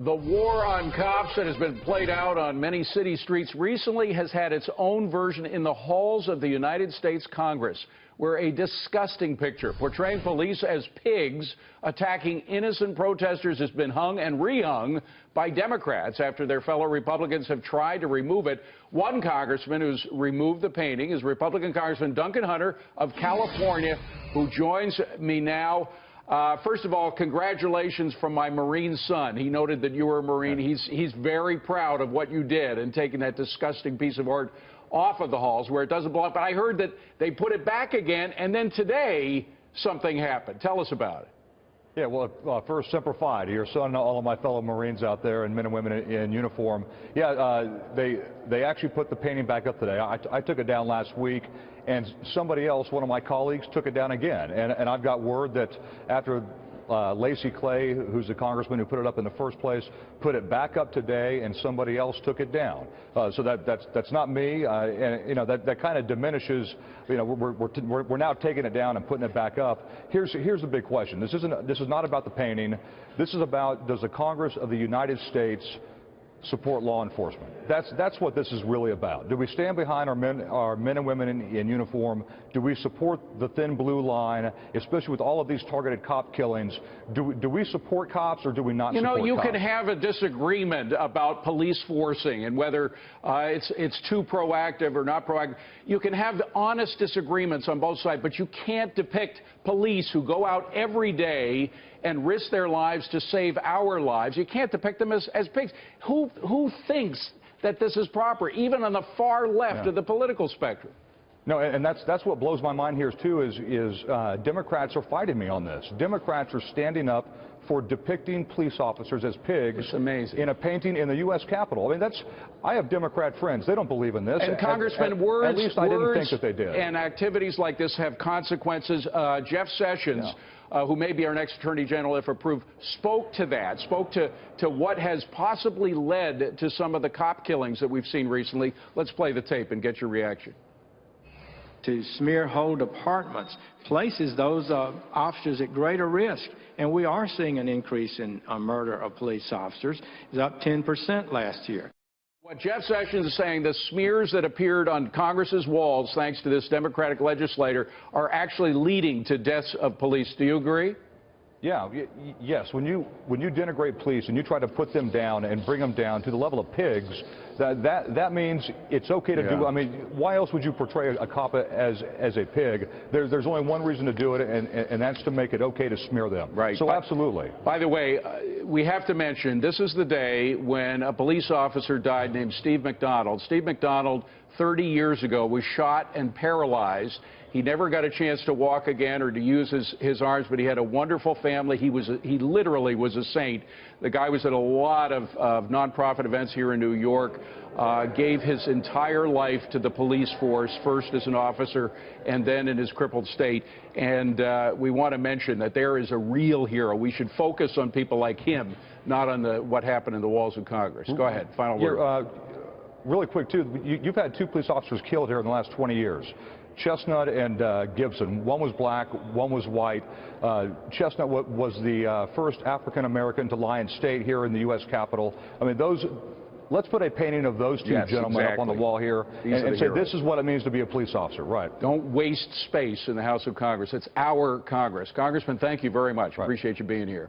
The war on cops that has been played out on many city streets recently has had its own version in the halls of the United States Congress, where a disgusting picture portraying police as pigs attacking innocent protesters has been hung and rehung by Democrats after their fellow Republicans have tried to remove it. One congressman who's removed the painting is Republican Congressman Duncan Hunter of California, who joins me now. First of all, congratulations from my Marine son. He noted that you were a Marine. He's very proud of what you did in taking that disgusting piece of art off of the halls where it doesn't belong. But I heard that they put it back again, and then today something happened. Tell us about it. Yeah, well, first, Semper Fi to your son and all of my fellow Marines out there and men and women in uniform. Yeah, they actually put the painting back up today. I took it down last week, and somebody else, one of my colleagues, took it down again. And I've got word that after Lacey Clay, who's the congressman who put it up in the first place, put it back up today, and somebody else took it down. So that's not me, and you know that kind of diminishes. You know, we're now taking it down and putting it back up. Here's the big question. This is not about the painting. This is about, does the Congress of the United States support law enforcement? That's what this is really about. Do we stand behind our men and women in uniform? Do we support the thin blue line, especially with all of these targeted cop killings? Do we support cops, or do we not support cops? You know, you can have a disagreement about police forcing and whether it's too proactive or not proactive. You can have honest disagreements on both sides, but you can't depict police who go out every day and risk their lives to save our lives. You can't depict them as pigs. Who thinks that this is proper, even on the far left of the political spectrum? No, and that's what blows my mind here, too, is Democrats are fighting me on this. Democrats are standing up for depicting police officers as pigs in a painting in the U.S. Capitol. I mean, I have Democrat friends. They don't believe in this. And Congressman, words, at least I didn't think that they did. And activities like this have consequences. Jeff Sessions, who may be our next Attorney General if approved, spoke to that, spoke to what has possibly led to some of the cop killings that we've seen recently. Let's play the tape and get your reaction. To smear whole departments places those officers at greater risk. And we are seeing an increase in murder of police officers. It's up 10% last year. What Jeff Sessions is saying, the smears that appeared on Congress's walls, thanks to this Democratic legislator, are actually leading to deaths of police. Do you agree? Yeah, yes. When you denigrate police and you try to put them down and bring them down to the level of pigs, that means it's okay to do. I mean, why else would you portray a cop as a pig? There's only one reason to do it, and that's to make it okay to smear them. Right. So absolutely. By the way, we have to mention this is the day when a police officer died named Steve McDonald. Steve McDonald, 30 years ago, was shot and paralyzed. He never got a chance to walk again or to use his arms, but he had a wonderful family. He literally was a saint. The guy was at a lot of nonprofit events here in New York, gave his entire life to the police force, first as an officer and then in his crippled state. And we want to mention that there is a real hero. We should focus on people like him, not on what happened in the walls of Congress. Go ahead, final word. Really quick, too, you've had 2 police officers killed here in the last 20 years. Chestnut and Gibson. One was black, one was white. Chestnut was the first African-American to lie in state here in the U.S. Capitol. I mean, let's put a painting of those 2 gentlemen up on the wall here and say this is what it means to be a police officer. Right. Don't waste space in the House of Congress. It's our Congress. Congressman, thank you very much. Appreciate you being here.